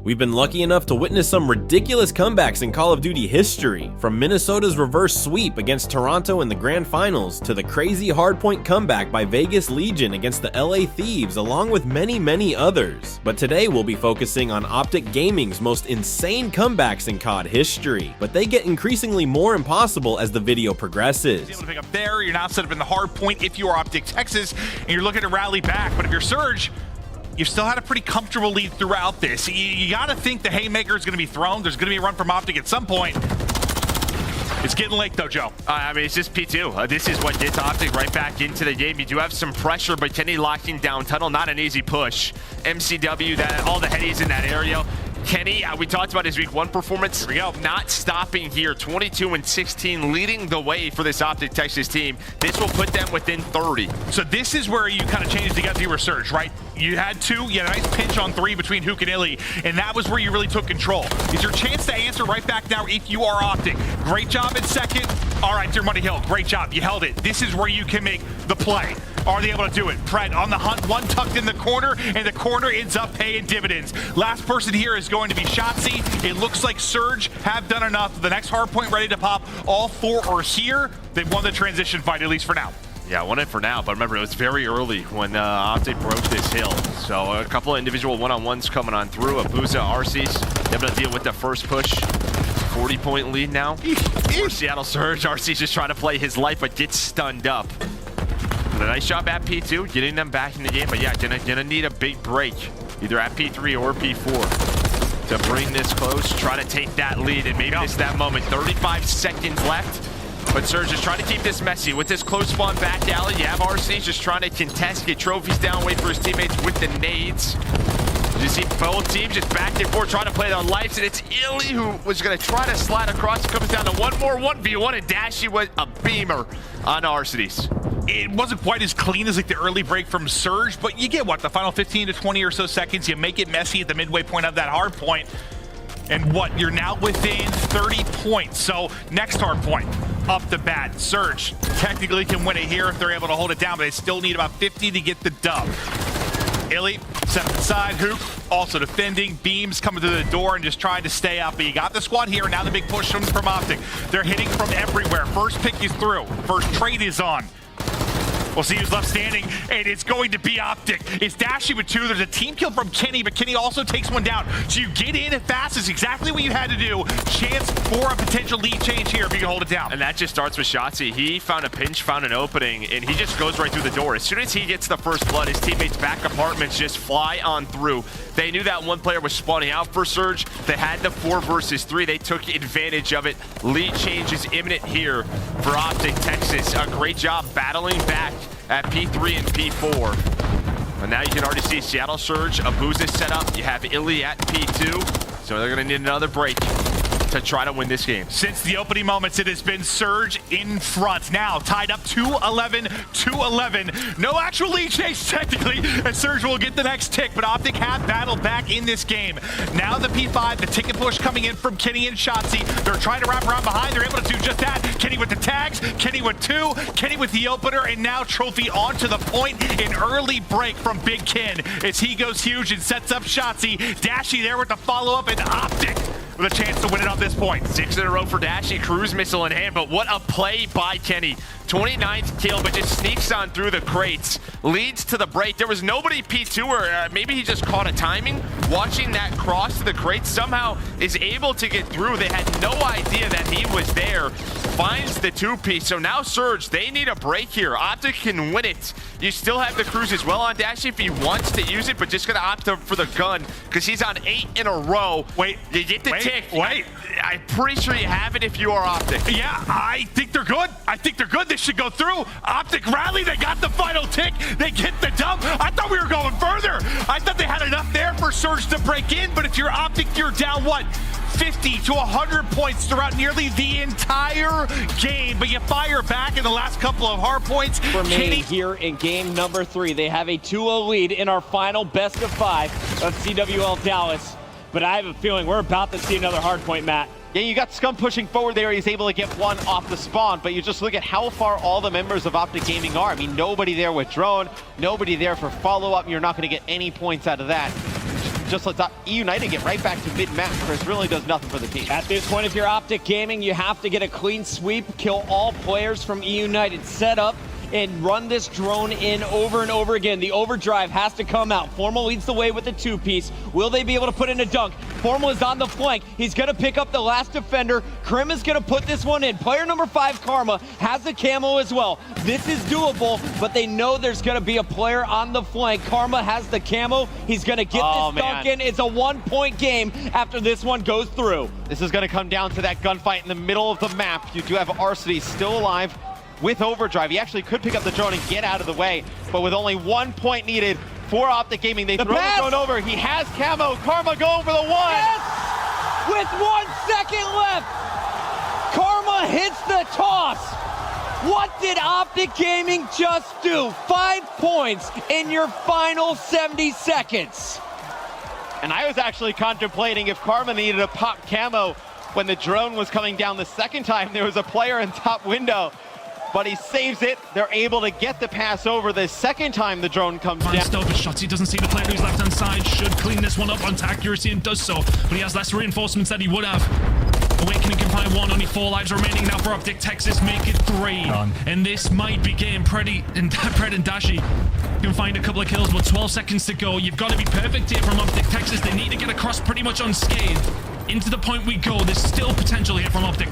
We've been lucky enough to witness some ridiculous comebacks in Call of Duty history, from Minnesota's reverse sweep against Toronto in the grand finals to the crazy Hardpoint comeback by Vegas Legion against the LA Thieves, along with many others. But today we'll be focusing on OpTic Gaming's most insane comebacks in COD history, but they get increasingly more impossible as the video progresses. Able to pick up there, you're now set up in the Hardpoint if you are OpTic Texas, and you're looking to rally back, but if you're Surge, you've still had a pretty comfortable lead throughout this. You got to think the haymaker is going to be thrown. There's going to be a run from OpTic at some point. It's getting late though, Joe. I mean, it's just P2. This is what gets OpTic right back into the game. You do have some pressure, but Kenny locking down tunnel, not an easy push. MCW, all the headies in that area. Kenny, we talked about his week 1 performance. Here we go. Not stopping here. 22-16, leading the way for this OpTic Texas team. This will put them within 30. So this is where you kind of changed together your Surge, right? You had 2, you had a nice pinch on 3 between Hook and Illy, and that was where you really took control. It's your chance to answer right back now if you are OpTic. Great job in second. All right, Dear Money Hill, great job. You held it. This is where you can make the play. Are they able to do it? Pred on the hunt, one tucked in the corner, and the corner ends up paying dividends. Last person here is going to be Shotzzy. It looks like Surge have done enough. The next hardpoint ready to pop. All 4 are here. They've won the transition fight, at least for now. Yeah, won it for now, but remember, it was very early when OpTic broke this hill. So a couple of individual one-on-ones coming on through. Abuza, RC's able to deal with the first push. 40-point lead now for Seattle Surge. RC's just trying to play his life, but gets stunned up. But a nice job at P2, getting them back in the game. But yeah, gonna need a big break, either at P3 or P4, to bring this close, try to take that lead, and maybe it's that moment. 35 seconds left. But Surge is trying to keep this messy. With this close spawn back alley, you have RC just trying to contest, get trophies down, wait for his teammates with the nades. You see both teams just back and forth trying to play their lives, and it's Illy who was going to try to slide across. It comes down to one more 1v1, and Dashy was a beamer on Arcides. It wasn't quite as clean as like the early break from Surge, but you get what, the final 15 to 20 or so seconds, you make it messy at the midway point of that hard point. And what, you're now within 30 points. So next hard point, up the bat, Surge technically can win it here if they're able to hold it down, but they still need about 50 to get the dub. Illy, set inside, Hook, also defending, Beams coming through the door and just trying to stay up. But you got the squad here, and now the big push from OpTic. They're hitting from everywhere. First pick is through, first trade is on. We'll see who's left standing, and it's going to be OpTic. It's Dashy with 2. There's a team kill from Kenny, but Kenny also takes one down. So you get in fast is exactly what you had to do. Chance for a potential lead change here if you can hold it down. And that just starts with Shotzzy. He found a pinch, found an opening, and he just goes right through the door. As soon as he gets the first blood, his teammates' back apartments just fly on through. They knew that one player was spawning out for Surge. They had the 4 versus 3. They took advantage of it. Lead change is imminent here for OpTic Texas. A great job battling back at P3 and P4. And now you can already see Seattle Surge, Abuza set up. You have Illy at P2. So they're going to need another break to try to win this game. Since the opening moments, it has been Surge in front. Now tied up 2-11. No actual lead change technically, and Surge will get the next tick, but OpTic have battled back in this game. Now the P5, the ticket push coming in from Kenny and Shotzzy. They're trying to wrap around behind. They're able to do just that. Kenny with the tags, Kenny with 2, Kenny with the opener, and now Trophy onto the point. An early break from Big Ken as he goes huge and sets up Shotzzy. Dashy there with the follow-up, and OpTic with a chance to win it on this point. 6 in a row for Dashy, cruise missile in hand, but what a play by Kenny. 29th kill, but just sneaks on through the crates, leads to the break. There was nobody P2, or maybe he just caught a timing. Watching that cross to the crates, somehow is able to get through. They had no idea that he was there. Finds the 2-piece, so now Surge, they need a break here. OpTic can win it. You still have the cruise as well on Dashy if he wants to use it, but just gonna opt for the gun, because he's on 8 in a row. Wait, you get the tick. Wait. I'm pretty sure you have it if you are OpTic. Yeah, I think they're good. This should go through. OpTic rally, they got the final tick. They get the dub. I thought we were going further. I thought they had enough there for Surge to break in, but if you're OpTic, you're down, what, 50 to 100 points throughout nearly the entire game, but you fire back in the last couple of hard points. Remain here in game number 3. They have a 2-0 lead in our final best of 5 of CWL Dallas, but I have a feeling we're about to see another hard point, Matt. Yeah, you got Scump pushing forward there. He's able to get one off the spawn, but you just look at how far all the members of OpTic Gaming are. I mean, nobody there with drone, nobody there for follow-up. You're not going to get any points out of that. just lets Eunited get right back to mid-map. Chris really does nothing for the team. At this point, if you're OpTic Gaming, you have to get a clean sweep, kill all players from Eunited setup, and run this drone in over and over again. The overdrive has to come out. Formal leads the way with the two-piece. Will they be able to put in a dunk? Formal is on the flank. He's going to pick up the last defender. Krim is going to put this one in. Player number 5, Karma, has the camo as well. This is doable, but they know there's going to be a player on the flank. Karma has the camo. He's going to get this dunk in. It's a 1-point game after this one goes through. This is going to come down to that gunfight in the middle of the map. You do have Arsity still alive with overdrive. He actually could pick up the drone and get out of the way, but with only 1 point needed for OpTic Gaming, they throw the drone over. He has camo. Karma going for the one. Yes! With 1 second left, Karma hits the toss. What did OpTic Gaming just do? 5 points in your final 70 seconds. And I was actually contemplating if Karma needed a pop camo when the drone was coming down the second time. There was a player in top window, but he saves it. They're able to get the pass over the second time the drone comes down. Still, but Shotzzy doesn't see the player who's left-hand side. Should clean this one up onto accuracy and does so, but he has less reinforcements than he would have. Awakening can find 1, only 4 lives remaining now for OpTic Texas. Make it 3. And this might be game. Pred and Dashi can find a couple of kills, but 12 seconds to go. You've got to be perfect here from OpTic Texas. They need to get across pretty much unscathed. Into the point we go. There's still potential here from OpTic.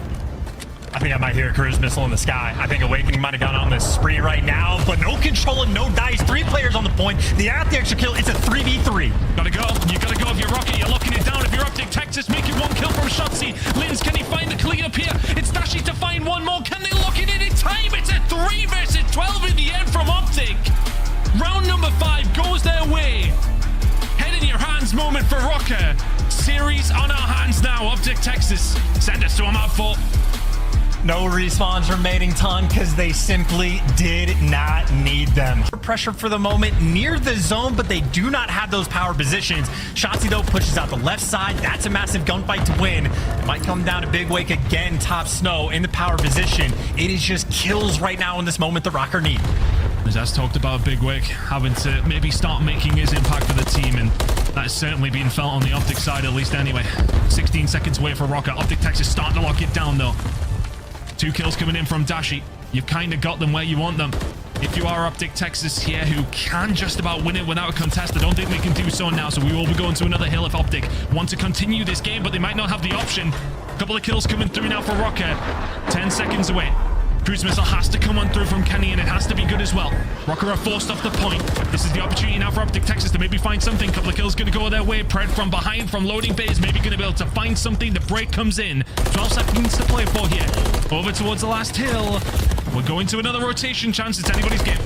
I think I might hear a cruise missile in the sky. I think Awakening might have gone on this spree right now, but no control and no dice. 3 players on the point. They have the extra kill. It's a 3v3. Gotta go. You gotta go if you're Rokkr. You're locking it down. If you're OpTic Texas, making 1 kill from Shotzzy. Linz, can he find the clean up here? It's Dashi to find 1 more. Can they lock it in time? It's a 3 versus 12 in the end from OpTic. Round number 5 goes their way. Head in your hands moment for Rokkr. Series on our hands now. OpTic Texas. Send us to a map 4. No respawns remaining, Ton, because they simply did not need them. Pressure for the moment near the zone, but they do not have those power positions. Shotzzy, though, pushes out the left side. That's a massive gunfight to win. It might come down to Big Wake again, top snow in the power position. It is just kills right now in this moment the Rokkr need. As talked about, Big Wake having to maybe start making his impact for the team, and that has certainly been felt on the OpTic side, at least anyway. 16 seconds away for Rokkr. OpTic Texas starting to lock it down, though. 2 kills coming in from Dashi. You've kind of got them where you want them. If you are OpTic Texas here, who can just about win it without a contest, I don't think they can do so now, so we will be going to another hill if OpTic want to continue this game, but they might not have the option. A couple of kills coming through now for Rokkr. 10 seconds away. Cruise missile has to come on through from Kenny, and it has to be good as well. Rokkr are forced off the point. This is the opportunity now for OpTic Texas to maybe find something. Couple of kills going to go their way. Pred from behind, from loading bays, maybe going to be able to find something. The break comes in. 12 seconds to play for here. Over towards the last hill. We're going to another rotation chance. It's anybody's game.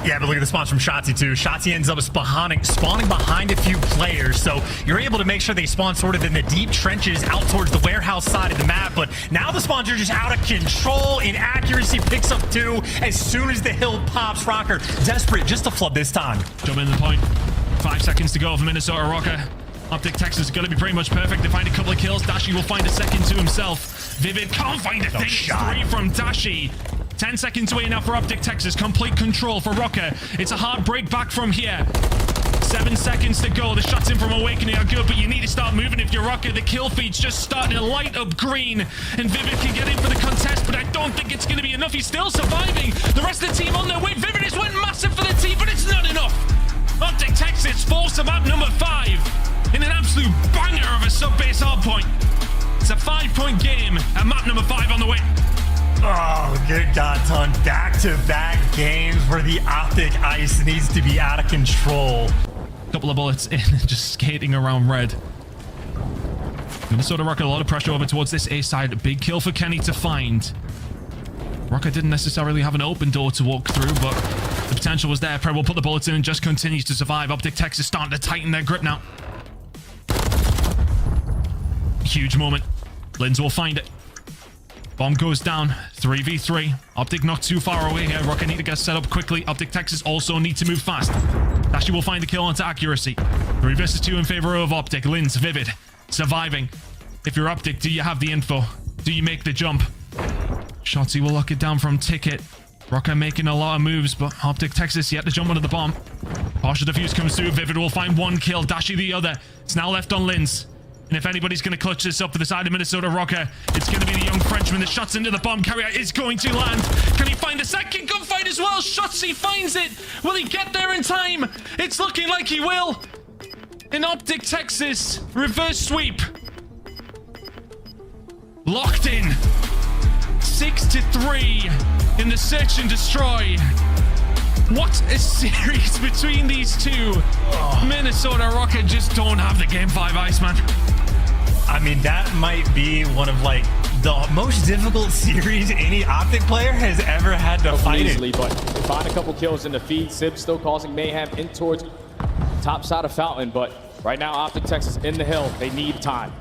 Yeah, but look at the spawns from Shotzzy, too. Shotzzy ends up spawning behind a few players, so you're able to make sure they spawn sort of in the deep trenches out towards the warehouse side of the map, but now the spawns are just out of control. Inaccuracy picks up 2 as soon as the hill pops. Rokkr desperate just to flood this time. Jump in the point. 5 seconds to go for Minnesota Rokkr. OpTic Texas is going to be pretty much perfect. They find a couple of kills. Dashi will find a second to himself. Vivid can't find a thing. 3 from Dashi. 10 seconds away now for OpTic Texas. Complete control for Rokkr. It's a hard break back from here. 7 seconds to go. The shots in from Awakening are good, but you need to start moving if you're Rokkr. The kill feed's just starting to light up green, and Vivid can get in for the contest, but I don't think it's going to be enough. He's still surviving. The rest of the team on their way. Vivid has went massive for the team, but it's not enough. OpTic Texas falls to map number 5 in an absolute banger of a sub-base hardpoint. It's a 5-point game, and map number 5 on the way. Oh, good God, Ton. Back-to-back games where the OpTic ice needs to be out of control. Couple of bullets in, just skating around red. Minnesota Rokkr, a lot of pressure over towards this A side. Big kill for Kenny to find. Rokkr didn't necessarily have an open door to walk through, but the potential was there. Pred will put the bullets in and just continues to survive. OpTic Texas starting to tighten their grip now. Huge moment. Linz will find it. Bomb goes down. 3v3. OpTic not too far away here. Rokkr need to get set up quickly. OpTic Texas also need to move fast. Dashi will find the kill onto accuracy. 3 versus 2 in favor of OpTic. Linz, Vivid, surviving. If you're OpTic, do you have the info? Do you make the jump? Shotzzy will lock it down from Ticket. Rokkr making a lot of moves, but OpTic Texas yet to jump onto the bomb. Partial defuse comes through. Vivid will find one kill. Dashi the other. It's now left on Linz. And if anybody's going to clutch this up for the side of Minnesota Rokkr, it's going to be the young Frenchman that shots into the bomb carrier. Is going to land. Can he find a second gunfight as well? Shotzzy finds it. Will he get there in time? It's looking like he will. In OpTic Texas, reverse sweep. Locked in. 6-3 in the search and destroy. What a series between these two. Minnesota Rokkr just don't have the Game 5 ice, man. I mean, that might be one of like the most difficult series any OpTic player has ever had to fight easily, in. but they find a couple kills in the feed. Sib still causing mayhem in towards top side of Fountain, but right now OpTic Texas in the hill. They need time.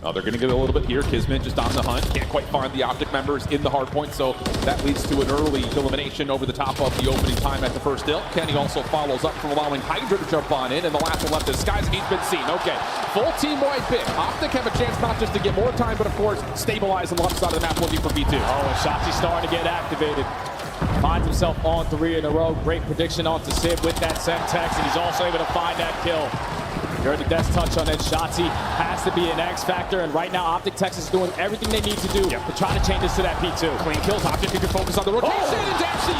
Oh, they're going to get a little bit here. Kismet just on the hunt. Can't quite find the OpTic members in the hardpoint, so that leads to an early elimination over the top of the opening time at the first hill. Kenny also follows up from allowing Hydra to jump on in, and the last one left is Skies, and he's been seen. Okay, full team-wide pick. OpTic have a chance not just to get more time, but of course, stabilize on the left side of the map looking for B2. Oh, and Shotzzy starting to get activated. Finds himself on 3 in a row. Great prediction onto Sib with that Semtex, and he's also able to find that kill. You heard the death touch on it. Shotzzy has to be an X factor, and right now OpTic Texas is doing everything they need to do to try to change this to that P2. Clean kills. OpTic, you can focus on the rotation and Dashi.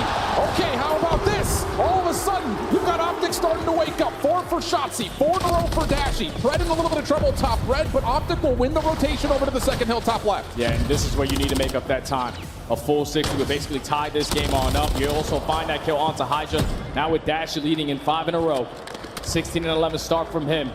Okay, how about this? All of a sudden, you've got OpTic starting to wake up. 4 for Shotzzy, 4 in a row for Dashi. Pred in a little bit of trouble top red, but OpTic will win the rotation over to the second hill top left. Yeah, and this is where you need to make up that time. A full 60 would basically tie this game on up. You also find that kill onto Hydra. Now with Dashi leading in 5 in a row. 16 and 11 start from him.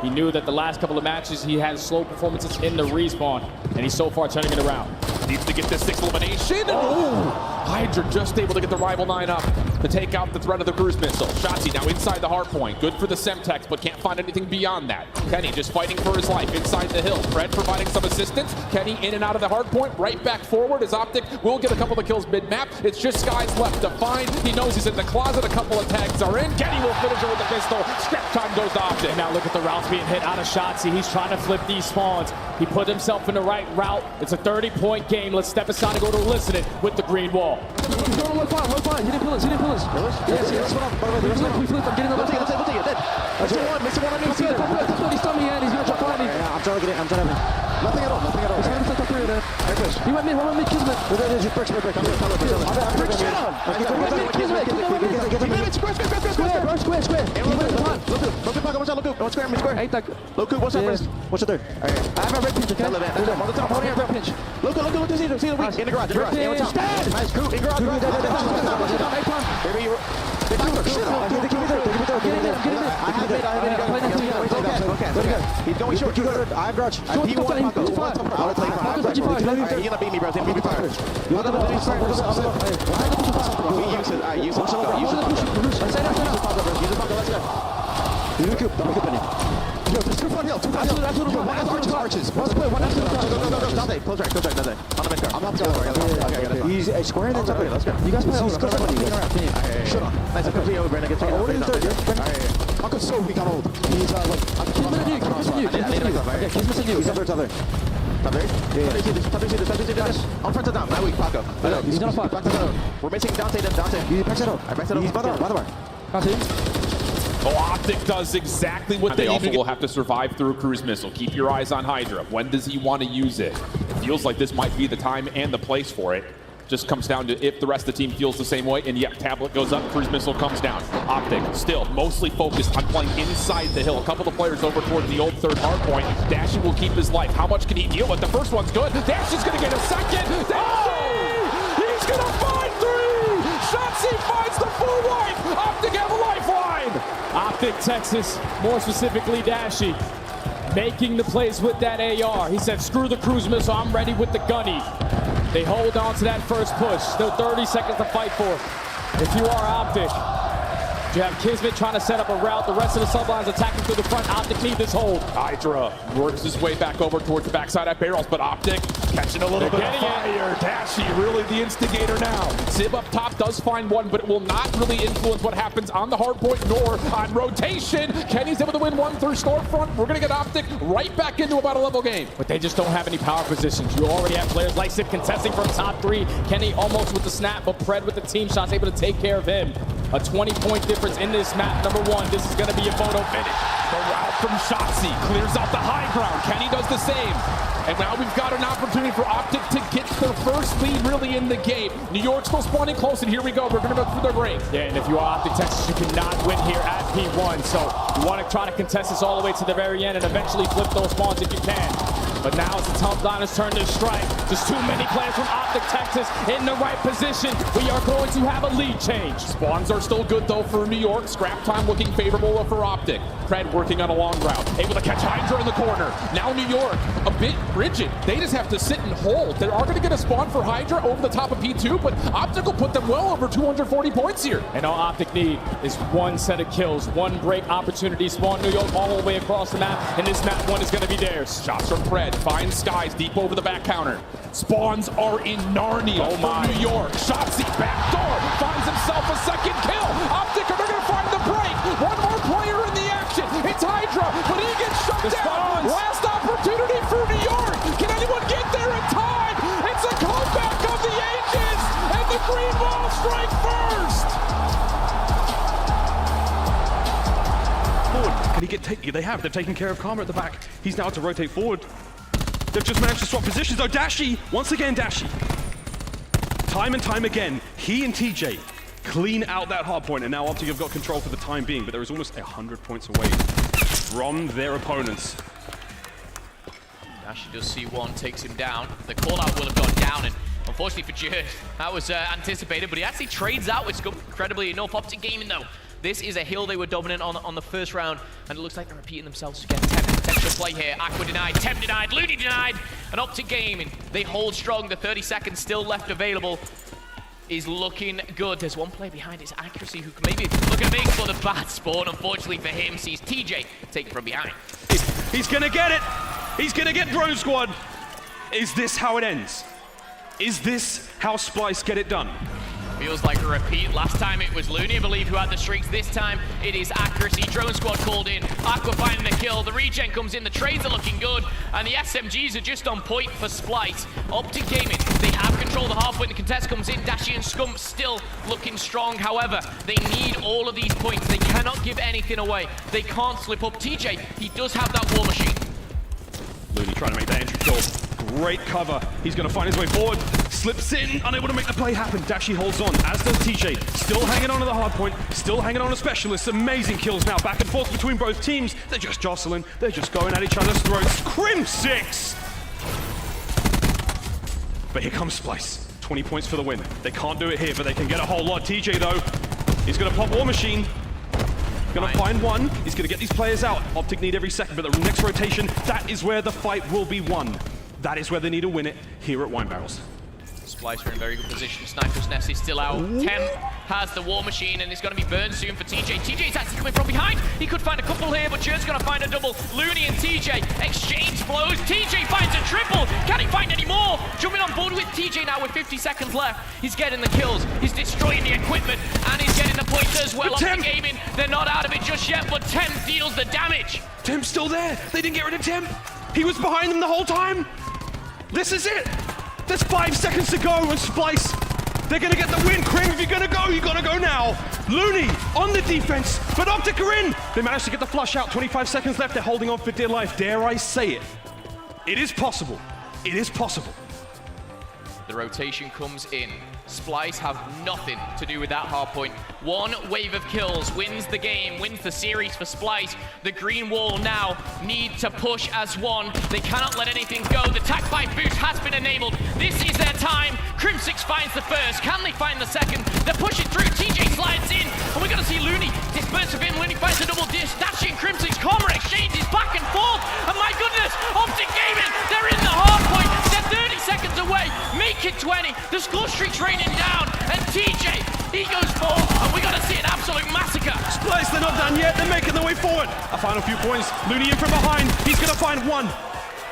He knew that the last couple of matches he had slow performances in the respawn, and he's so far turning it around. Needs to get this 6th elimination. Hydra just able to get the rival 9 up to take out the threat of the cruise missile. Shotzzy now inside the hardpoint. Good for the Semtex, but can't find anything beyond that. Kenny just fighting for his life inside the hill. Fred providing some assistance. Kenny in and out of the hardpoint, right back forward as OpTic will get a couple of kills mid-map. It's just Skies left to find. He knows he's in the closet. A couple of tags are in. Kenny will finish it with the pistol. Scrap time goes to OpTic. And now look at the routes being hit out of Shotzzy. He's trying to flip these spawns. He put himself in the right route. It's a 30-point game. Let's step aside and go to listening with the Greenwall. He's going on one fine. He didn't pull us. Yes, that's what I'm. We flipped. I'm getting the left. That's it. Mr. One on me. That's what he's telling me, and he's going to try me. I'm trying to get it. Nothing at all. He's trying to flip up through there. He went mid, Kismet. There's your break. I'm break shit on. Kismet. Square. Look, square. Hey, look, what's up, Chris? What's your third? I have a red pinch, okay? On the top, holding a red pinch. Look, see the weak. In the garage. Nice, crew, in garage. Baby, they took shit off. Okay. He's going short. I have garage. He won Paco. I'll play Paco. He's gonna beat me, bro. He's gonna beat me fire. Use it. Yo, there's 2 front hill. One has arches. One has Dante. Close right. Dante. On the mid car. I'm up to okay. He's squaring and jumping. Let's go. You guys play over. Shut up. Nice. I'm completely over, Brandon. Get over in the third. Paco's so weak on hold. He's like... He's missing you. He's up there. Top there? Yeah. On front to down. My weak, Paco. He's gonna fuck. Back to down. We're missing Dante. He's back to down. He's by the bar. Got him. Oh, OpTic does exactly what they also will have to survive through a cruise missile. Keep your eyes on Hydra. When does he want to use it? It feels like this might be the time and the place for it. Just comes down to if the rest of the team feels the same way. And yep, tablet goes up, cruise missile comes down. OpTic still mostly focused on playing inside the hill. A couple of players over towards the old third hard point. Dashi will keep his life. How much can he deal with? The first one's good. Dashi's going to get a second. Dashi! He's going to find 3! Shotzzy finds the full wipe. OpTic have a lifeline. OpTic Texas, more specifically Dashi, making the plays with that AR. He said, screw the cruise missile, I'm ready with the gunny. They hold on to that first push. Still 30 seconds to fight for. If you are OpTic, you have Kismet trying to set up a route. The rest of the sublines attacking through the front. OpTic need this hold. Hydra works his way back over towards the backside at barrels, but OpTic catching a little bit of fire. Dashi really the instigator now. Sib up top does find one, but it will not really influence what happens on the hard point nor on rotation. Kenny's able to win one through storefront. We're going to get OpTic right back into about a level game. But they just don't have any power positions. You already have players like Sib contesting from top 3. Kenny almost with the snap, but Pred with the team shots able to take care of him. A 20-point difference in this map. Number one, this is going to be a photo finish. The route from Shotzzy clears out the high ground. Kenny does the same. And now we've got an opportunity for OpTic to get their first lead really in the game. New York's still spawning close, and here we go. We're going to go through the break. Yeah, and if you are OpTic Texas, you cannot win here at P1. So you want to try to contest this all the way to the very end and eventually flip those spawns if you can. But now it's the Subliners' turn to strike. Just too many players from OpTic Texas in the right position. We are going to have a lead change. Spawns are still good though for New York. Scrap time looking favorable for OpTic. Pred working on a long route. Able to catch Hydra in the corner. Now New York a bit rigid. They just have to sit and hold. They are going to get a spawn for Hydra over the top of P2, but OpTic will put them well over 240 points here. And all OpTic need is one set of kills, one break opportunity. Spawn New York all the way across the map, and this map one is going to be theirs. Shots from Pred. Finds Skies deep over the back counter. Spawns are in Narnia for New York. Shotzzy back door. Finds himself a second kill. OpTic are going to find the break. One more player in the action. It's Hydra, but he gets shut down. Last opportunity for New York. Can anyone get there in time? It's a comeback of the ages, and the Greenwall strike first. Forward. Can he get they've taken care of Karma at the back. He's now to rotate forward. They've just managed to swap positions though. Dashy, once again Dashy. Time and time again, he and TJ clean out that hard point, and now OpTic have got control for the time being, but there is almost 100 points away from their opponents. Dashy does see one, takes him down. The call-out will have gone down, and unfortunately for Jerd, that was anticipated, but he actually trades out with Scump, incredibly enough. OpTic Gaming though, this is a hill they were dominant on the first round, and it looks like they're repeating themselves again. Potential play here. Aqua denied, Tem denied, Looney denied, and OpTic Gaming, they hold strong. The 30 seconds still left available is looking good. There's one player behind his accuracy who can maybe look at me for the bad spawn. Unfortunately for him, sees TJ taken from behind. He's gonna get it. He's gonna get Drone Squad. Is this how it ends? Is this how Splyce get it done? Feels like a repeat. Last time it was Looney, I believe, who had the streaks. This time it is accuracy. Drone Squad called in. Aqua finding the kill. The regen comes in. The trades are looking good. And the SMGs are just on point for Splyce. OpTic Gaming, they have control of the half when the contest comes in. Dashy and Scump still looking strong. However, they need all of these points. They cannot give anything away. They can't slip up. TJ, he does have that war machine. Looney trying to make that entry kill. Great cover. He's going to find his way forward. Slips in, unable to make the play happen. Dashy holds on, as does TJ. Still hanging on to the hard point. Still hanging on to Specialists. Amazing kills now. Back and forth between both teams. They're just jostling. They're just going at each other's throats. Crim 6! But here comes Splyce. 20 points for the win. They can't do it here, but they can get a whole lot. TJ, though, he's going to pop War Machine. Gonna find one. He's gonna get these players out. OpTic need every second, but the next rotation, that is where the fight will be won. That is where they need to win it here at Wine Barrels. Splyce are in very good position. Sniper's Nest is still out. Tem has the war machine, and it's going to be burned soon for TJ. TJ's actually coming from behind. He could find a couple here, but Jerd's going to find a double. Looney and TJ exchange blows. TJ finds a triple. Can he find any more? Jumping on board with TJ now with 50 seconds left. He's getting the kills. He's destroying the equipment, and he's getting the points as well. OpTic Gaming, they're not out of it just yet, but Tem deals the damage. Tem's still there. They didn't get rid of Tem. He was behind them the whole time. This is it. There's 5 seconds to go, and Splyce, they're gonna get the win. Kring, if you're gonna go, you gotta go now. Looney on the defense, but OpTic are in. They managed to get the flush out. 25 seconds left. They're holding on for dear life. Dare I say it? It is possible. It is possible. The rotation comes in. Splyce have nothing to do with that hard point. One wave of kills wins the game, wins the series for Splyce. The Greenwall now need to push as one. They cannot let anything go. The Tac 5 boost has been enabled. This is their time. Crim 6 finds the first. Can they find the second? They're pushing through. TJ slides in. And we're going to see Looney disperse of him. Looney finds a double dish. Dashy and Crim 6 Karma exchanges back and forth. And my goodness, OpTic Gaming, they're in the hard point. They're 30 seconds away. Make it 20. The score streak's raining down. And TJ, he goes for, and we're going to see an absolute massacre. Splyce, they're not done yet. They're making their way forward. A final few points. Looney in from behind. He's going to find one.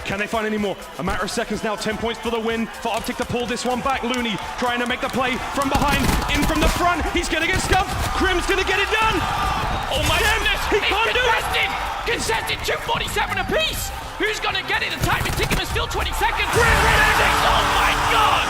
Can they find any more? A matter of seconds now. 10 points for the win. For OpTic to pull this one back. Looney trying to make the play from behind. In from the front. He's going to get Scump. Crim's going to get it done. Oh my goodness. He can't do it. Contested 247 apiece. Who's going to get it? The time is ticking. There's still 20 seconds. Oh my God.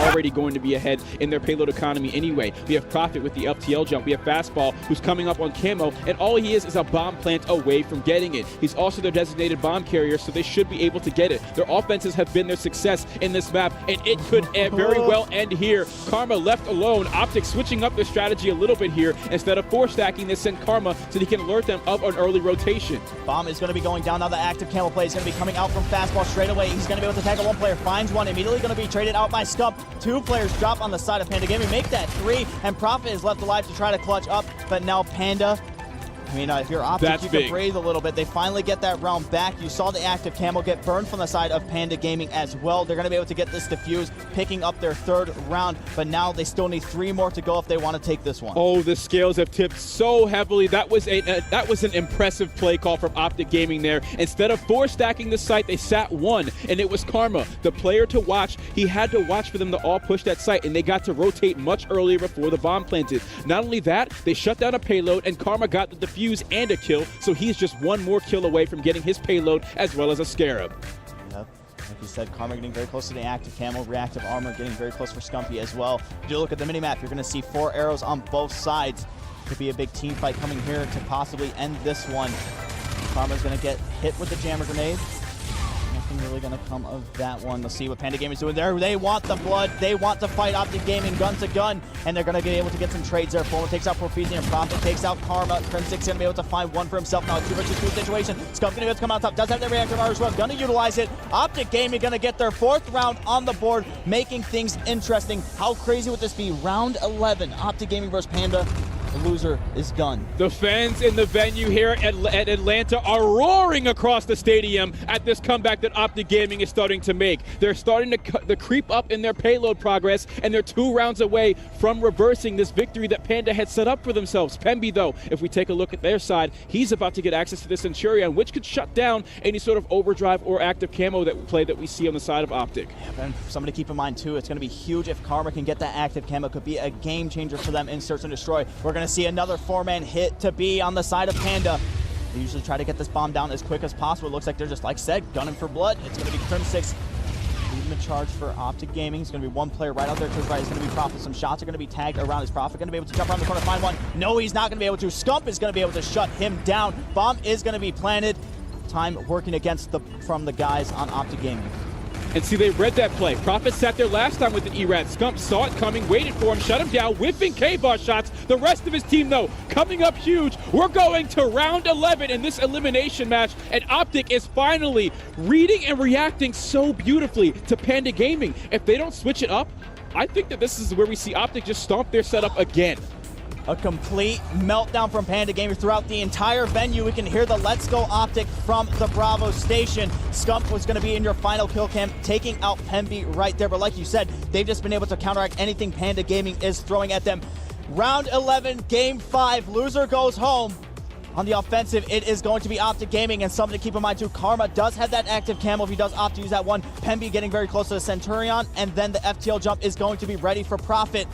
already going to be ahead in their payload economy anyway. We have Profit with the FTL jump. We have Fastball, who's coming up on camo, and all he is a bomb plant away from getting it. He's also their designated bomb carrier, so they should be able to get it. Their offenses have been their success in this map, and it could very well end here. Karma left alone. OpTic switching up their strategy a little bit here. Instead of 4-stacking, they send Karma so he can alert them of an early rotation. Bomb is going to be going down. Now the active camo play is going to be coming out from Fastball straight away. He's going to be able to tag one player, finds one, immediately going to be traded out by Scump. 2 players drop on the side of Panda Gaming, make that 3, and Profit is left alive to try to clutch up, but now Panda, I mean, if you're OpTic, you can breathe a little bit. They finally get that round back. You saw the active camo get burned from the side of Panda Gaming as well. They're going to be able to get this defuse, picking up their 3rd round, but now they still need 3 more to go if they want to take this one. Oh, the scales have tipped so heavily. That was an impressive play call from OpTic Gaming there. Instead of 4-stacking the site, they sat 1, and it was Karma, the player to watch. He had to watch for them to all push that site, and they got to rotate much earlier before the bomb planted. Not only that, they shut down a payload, and Karma got the defuse and a kill, so he's just 1 more kill away from getting his payload as well as a Scarab. Yep. Like you said, Karma getting very close to the active camo, reactive armor getting very close for Scumpy as well. If you look at the minimap, you're going to see 4 arrows on both sides. Could be a big team fight coming here to possibly end this one. Karma's going to get hit with the jammer grenade. Nothing really going to come of that one. Let's see what Panda Gaming is doing there. They want the blood. They want to fight OpTic Gaming gun to gun, and they're going to be able to get some trades there. Fulmer takes out Porfizian, and Profit takes out Karma. Crimsic's going to be able to find one for himself now. 2 versus 2 situation. Scump going to be able to come out top. Does have the reactive armor as well. Going to utilize it. OpTic Gaming going to get their 4th round on the board, making things interesting. How crazy would this be? Round 11. OpTic Gaming versus Panda. The loser is done. The fans in the venue here at Atlanta are roaring across the stadium at this comeback that OpTic Gaming is starting to make. They're starting to creep up in their payload progress, and they're 2 rounds away from reversing this victory that Panda had set up for themselves. Pemby, though, if we take a look at their side, he's about to get access to the Centurion, which could shut down any sort of overdrive or active camo that we see on the side of OpTic. Yeah, and something to keep in mind, too, it's going to be huge if Karma can get that active camo. It could be a game changer for them in Search and Destroy. We're going to see another 4-man hit to be on the side of Panda. They usually try to get this bomb down as quick as possible. It looks like they're just, like I said, gunning for blood. It's going to be Crimsix leading the charge for OpTic Gaming. It's going to be 1 player right out there to his right. It's going to be Profit. Some shots are going to be tagged around his Profit. Going to be able to jump around the corner, find one. No, he's not going to be able to. Scump is going to be able to shut him down. Bomb is going to be planted. Time working against from the guys on OpTic Gaming. And see, they read that play. Profit sat there last time with an ERAD. Scump saw it coming, waited for him, shut him down, whiffing K-bar shots. The rest of his team, though, coming up huge. We're going to round 11 in this elimination match, and OpTic is finally reading and reacting so beautifully to Panda Gaming. If they don't switch it up, I think that this is where we see OpTic just stomp their setup again. A complete meltdown from Panda Gaming throughout the entire venue. We can hear the Let's Go OpTic from the Bravo station. Scump was going to be in your final kill cam, taking out Pemby right there. But like you said, they've just been able to counteract anything Panda Gaming is throwing at them. Round 11, game 5, loser goes home. On the offensive, it is going to be OpTic Gaming, and something to keep in mind too, Karma does have that active camo if he does opt to use that one. Pemby getting very close to the Centurion, and then the FTL jump is going to be ready for Profit.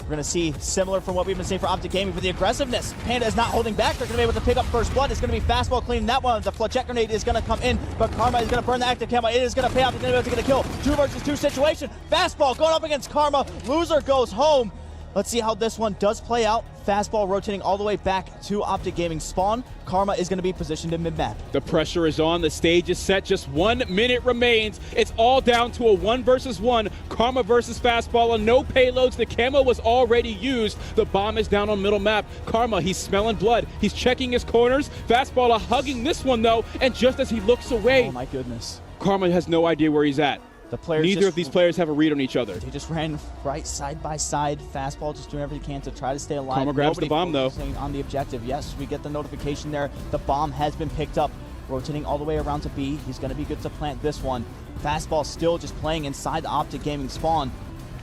We're going to see similar from what we've been seeing for OpTic Gaming for the aggressiveness. Panda is not holding back. They're going to be able to pick up first blood. It's going to be Fastball cleaning that one. The Fletch grenade is going to come in, but Karma is going to burn the active camo. It is going to pay off. He's going to be able to get a kill. 2 versus 2 situation. Fastball going up against Karma. Loser goes home. Let's see how this one does play out. Fastball rotating all the way back to OpTic Gaming spawn. Karma is going to be positioned in mid-map. The pressure is on. The stage is set. Just 1 minute remains. It's all down to a 1 versus 1. Karma versus Fastball and no payloads. The camo was already used. The bomb is down on middle map. Karma, he's smelling blood. He's checking his corners. Fastball hugging this one, though. And just as he looks away, oh my goodness, Karma has no idea where he's at. The players Neither of these players have a read on each other. They just ran right side by side. Fastball just doing everything he can to try to stay alive. Karma grabs the bomb, though. On the objective. Yes, we get the notification there. The bomb has been picked up. Rotating all the way around to B. He's going to be good to plant this one. Fastball still just playing inside the OpTic Gaming spawn.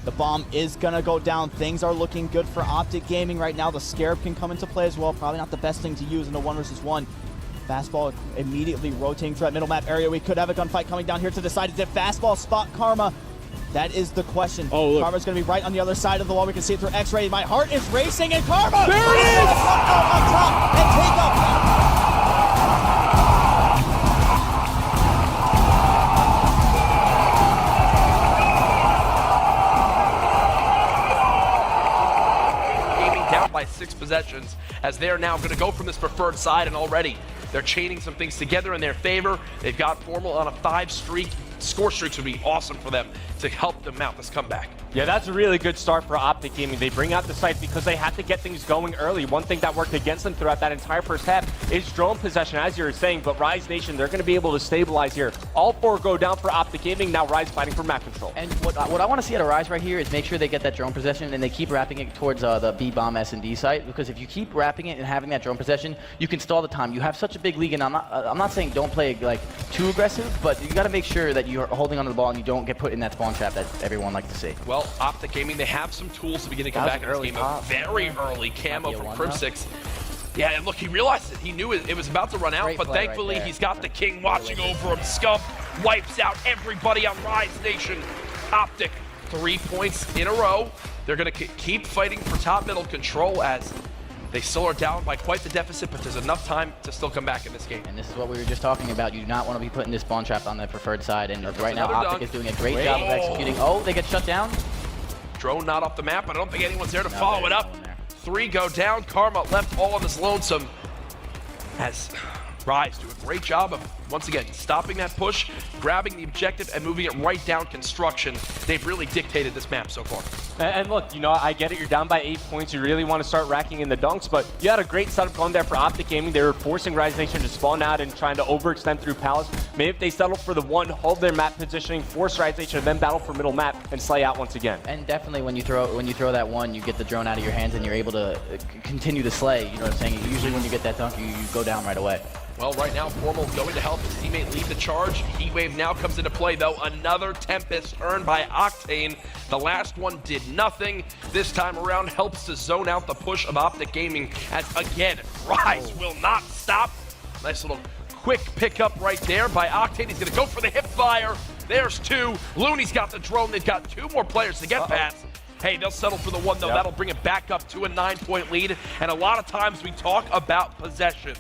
The bomb is going to go down. Things are looking good for OpTic Gaming right now. The Scarab can come into play as well. Probably not the best thing to use in a 1 versus 1. Fastball immediately rotating through that middle map area. We could have a gunfight coming down here to decide. Did Fastball spot Karma? That is the question. Oh, look. Karma's going to be right on the other side of the wall. We can see it through X-ray. My heart is racing, and Karma! There it is! On top and take up. by 6 possessions, as they're now going to go from this preferred side, and already they're chaining some things together in their favor. They've got Formal on a 5 streak. Score streaks would be awesome for them to help them mount this comeback. Yeah, that's a really good start for OpTic Gaming. They bring out the site because they had to get things going early. One thing that worked against them throughout that entire first half is drone possession, as you were saying, but Rise Nation, they're going to be able to stabilize here. All 4 go down for OpTic Gaming, now Rise fighting for map control. And what I want to see out of Rise right here is make sure they get that drone possession and they keep wrapping it towards the B-bomb S&D site, because if you keep wrapping it and having that drone possession, you can stall the time. You have such a big league, and I'm not saying don't play like too aggressive, but you got to make sure that you're holding onto the ball and you don't get put in that spawn trap that everyone likes to see. Well, OpTic Gaming, they have some tools to begin to come back in this game. A very early camo from Crimsix. Yeah, and look, he realized it. He knew it was about to run out, but thankfully he's got the king watching over him. Scump wipes out everybody on Rise Nation. OpTic, 3 points in a row. They're going to keep fighting for top middle control as they still are down by quite the deficit, but there's enough time to still come back in this game. And this is what we were just talking about. You do not want to be putting this spawn trap on the preferred side, and right now OpTic is doing a great job of executing. Oh, they get shut down. Drone not off the map. I don't think anyone's there to follow it up. 3 go down. Karma left all on his lonesome. As Rise do a great job of, once again, stopping that push, grabbing the objective, and moving it right down construction. They've really dictated this map so far. And look, you know, I get it, you're down by 8 points, you really want to start racking in the dunks, but you had a great setup going there for OpTic Gaming. They were forcing Rise Nation to spawn out and trying to overextend through Palace. Maybe if they settle for the 1, hold their map positioning, force Rise Nation to then battle for middle map and slay out once again. And definitely when you throw that 1, you get the drone out of your hands and you're able to continue to slay, you know what I'm saying? Usually when you get that dunk, you go down right away. Well, right now, Formal going to help his teammate lead the charge. Heatwave now comes into play, though. Another Tempest earned by Octane. The last one did nothing. This time around, helps to zone out the push of OpTic Gaming, as, again, Rise will not stop. Nice little quick pickup right there by Octane. He's going to go for the hip fire. There's 2. Looney's got the drone. They've got 2 more players to get past. Hey, they'll settle for the 1, though. That'll bring it back up to a 9-point lead. And a lot of times we talk about possession.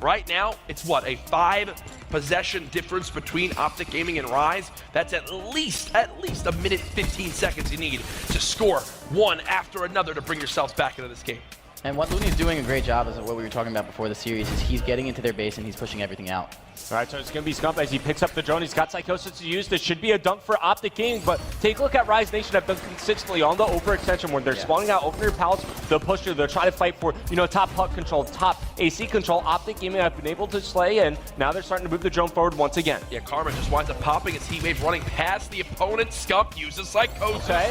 Right now, it's what, a 5 possession difference between OpTic Gaming and Rise? That's at least a minute 15 seconds you need to score one after another to bring yourselves back into this game. And what Looney's doing a great job is what we were talking about before the series is he's getting into their base and he's pushing everything out. All right, so it's going to be Scump as he picks up the drone. He's got Psychosis to use. This should be a dunk for OpTic Gaming, but take a look at Rise Nation have done consistently on the overextension when they're spawning out over your palace, they'll push through, they'll try to fight for, you know, top puck control, top AC control. OpTic Gaming have been able to slay, and now they're starting to move the drone forward once again. Yeah, Karma just winds up popping his Heatwave running past the opponent. Scump uses Psychosis. Okay.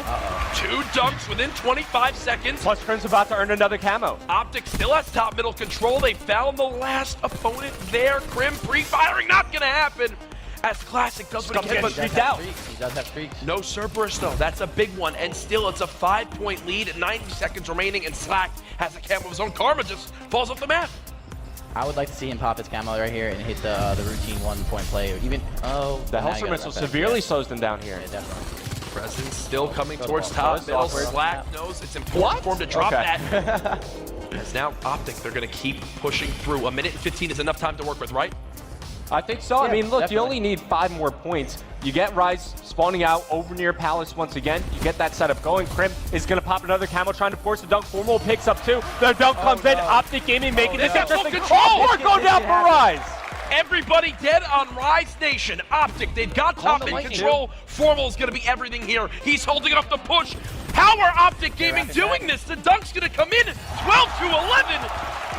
2 dunks within 25 seconds. Plus Crim's about to earn another camo. OpTic still has top middle control. They found the last opponent there. Crim pre-firing, not gonna happen. As Classic does what he can, but he does have streaks. No Cerberus though, that's a big one, and still it's a 5-point lead at 90 seconds remaining, and Slack has a camo of his own. Karma just falls off the map. I would like to see him pop his camo right here and hit the routine 1-point play, or even, the Hellstorm missile severely slows them down here. Yeah, definitely. Presence still coming towards top middle. Slack knows it's important for him to drop that. As now OpTic, they're gonna keep pushing through. A minute and 15 is enough time to work with, right? I think so. Yeah, I mean, look, definitely. you only need 5 more points. You get Rise spawning out over near Palace once again. You get that setup going. Crim is going to pop another camo, trying to force the dunk. Formal picks up 2. The dunk comes in. OpTic Gaming making this interesting. Control. Go down for Rise. Everybody dead on Rise Nation. OpTic, they've got top in control. Formal's going to be everything here. He's holding off the push. How are OpTic Gaming doing this? The dunk's going to come in 12 to 11.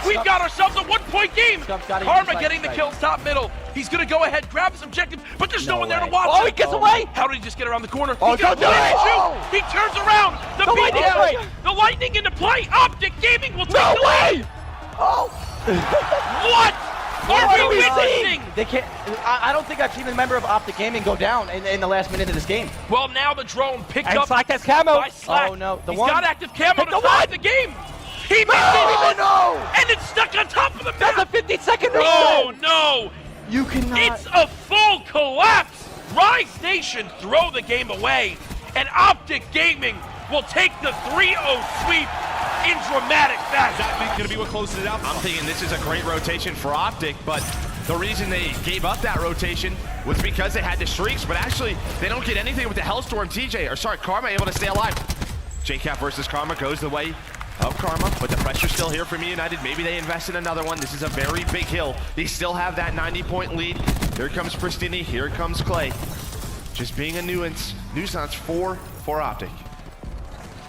We've got ourselves a 1-point game. Karma getting the kills top middle. He's going to go ahead, grab his objective, but there's no one there to watch. Oh, he gets away. How did he just get around the corner? Oh, don't do He it. turns around. The lightning into play. OpTic Gaming will take the lead. What? Are we witnessing? They can't. I don't think I've seen a member of OpTic Gaming go down in the last minute of this game. Well, now the drone picked and up Slack has camo. by Slack. Oh no, He's got active camo to start the game. He missed it. No! And it's stuck on top of the map. That's a 50-second reset. Oh no! You cannot. It's a full collapse. Rise Nation throw the game away, and OpTic Gaming will take the 3-0 sweep in dramatic fashion. That's going to be what closes it out. I'm thinking this is a great rotation for OpTic, but the reason they gave up that rotation was because they had the streaks, but actually they don't get anything with the Hellstorm. Karma able to stay alive. JCap versus Karma goes the way of Karma, but the pressure still here from United. Maybe they invest in another one. This is a very big hill. They still have that 90-point lead. Here comes Pristini, here comes Clay. Just being a nuisance for OpTic.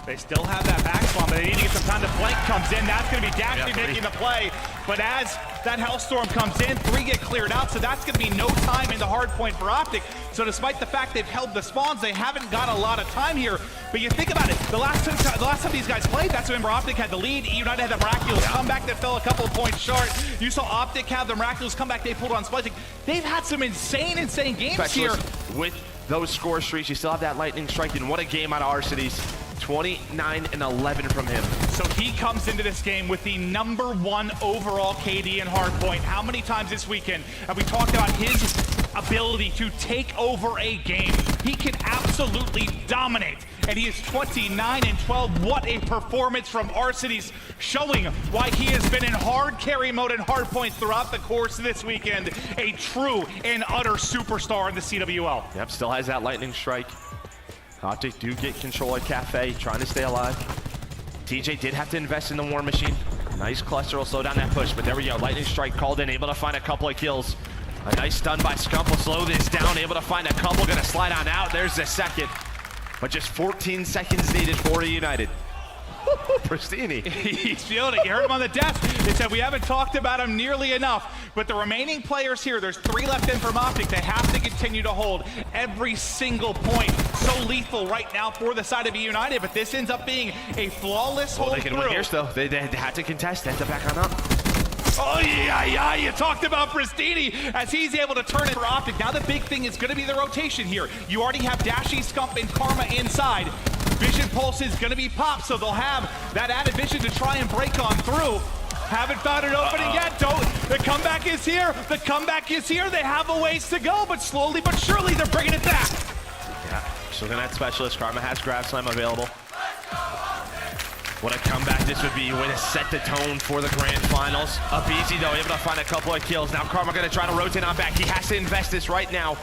They still have that back spawn, but they need to get some time to flank. Comes in, that's going to be Dashy making the play. But as that Hellstorm comes in, 3 get cleared out, so that's going to be no time in the hard point for OpTic. So despite the fact they've held the spawns, they haven't got a lot of time here. But you think about it, the last time these guys played, that's when OpTic had the lead. United had the miraculous comeback that fell a couple of points short. You saw OpTic have the miraculous comeback they pulled on Splyce. They've had some insane games here. With those score streaks, you still have that lightning strike, and what a game out of Arcides. 29 and 11 from him. So he comes into this game with the #1 overall KD and Hardpoint. How many times this weekend have we talked about his ability to take over a game? He can absolutely dominate, and he is 29 and 12. What a performance from Arcides, showing why he has been in hard carry mode and Hardpoint throughout the course of this weekend. A true and utter superstar in the CWL. Yep, still has that lightning strike. OpTic do get control at Cafe, trying to stay alive. TJ did have to invest in the War Machine. Nice cluster will slow down that push, but there we go. Lightning strike called in, able to find a couple of kills. A nice stun by Scump will slow this down, able to find a couple, gonna slide on out. There's the second, but just 14 seconds needed for United. Pristini. He's feeling it. You heard him on the desk. They said we haven't talked about him nearly enough. But the remaining players here, there's 3 left in from OpTic. They have to continue to hold every single point. So lethal right now for the side of United, but this ends up being a flawless hold they can win here still. They had to contest. They had to back on up. Oh, yeah, you talked about Pristini as he's able to turn it for OpTic. Now the big thing is going to be the rotation here. You already have Dashy, Scump, and Karma inside. Vision Pulse is going to be popped, so they'll have that added vision to try and break on through. Haven't found an opening yet. The comeback is here. The comeback is here. They have a ways to go, but slowly but surely they're bringing it back. Yeah, so looking at Specialist. Karma has Grab Slam available. What a comeback this would be. Way to set the tone for the grand finals. Up easy though, able to find a couple of kills. Now Karma going to try to rotate on back. He has to invest this right now.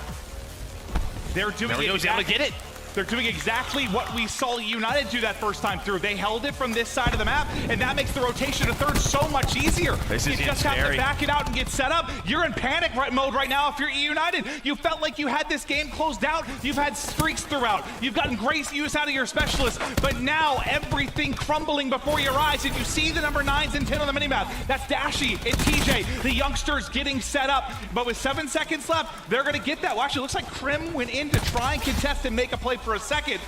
They're doing able to get it. They're doing exactly what we saw United do that first time through. They held it from this side of the map, and that makes the rotation to third so much easier. This is you just have to back it out and get set up. You're in panic mode right now if you're United. You felt like you had this game closed out. You've had streaks throughout. You've gotten great use out of your specialists, but now everything crumbling before your eyes, and you see the number 9s and 10 on the minimap. That's Dashy and TJ, the youngsters getting set up, but with 7 seconds left, they're gonna get that. Well, actually, it looks like Krim went in to try and contest and make a play for a second.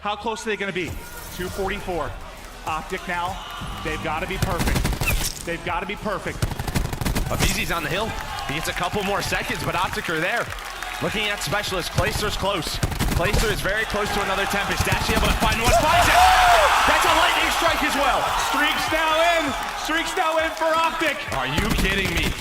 How close are they going to be? 244. OpTic now, they've got to be perfect. They've got to be perfect. Abizi's on the hill. He gets a couple more seconds, but OpTic are there. Looking at Specialist, Clayster's close. Clayster is very close to another Tempest. Dashy able to find one, finds it! That's a lightning strike as well. Streaks now in for OpTic. Are you kidding me?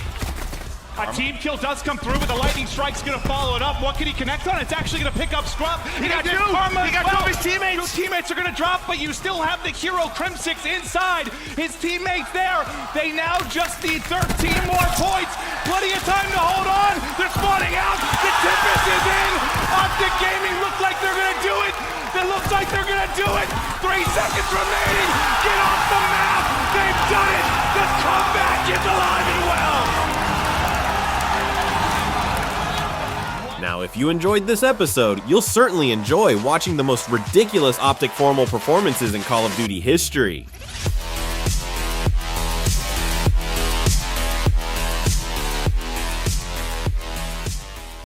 A team kill does come through, but the lightning strike's gonna follow it up. What can he connect on? It's actually gonna pick up Scump. He got 2! He got 2 of his teammates! 2 teammates are gonna drop, but you still have the hero Crim6 inside. His teammates there. They now just need 13 more points. Plenty of time to hold on. They're spawning out. The Tempest is in. OpTic Gaming look like they're gonna do it. It looks like they're gonna do it. 3 seconds remaining. Get off the map. They've done it. The comeback is alive and well. Now, if you enjoyed this episode, you'll certainly enjoy watching the most ridiculous OpTic formal performances in Call of Duty history.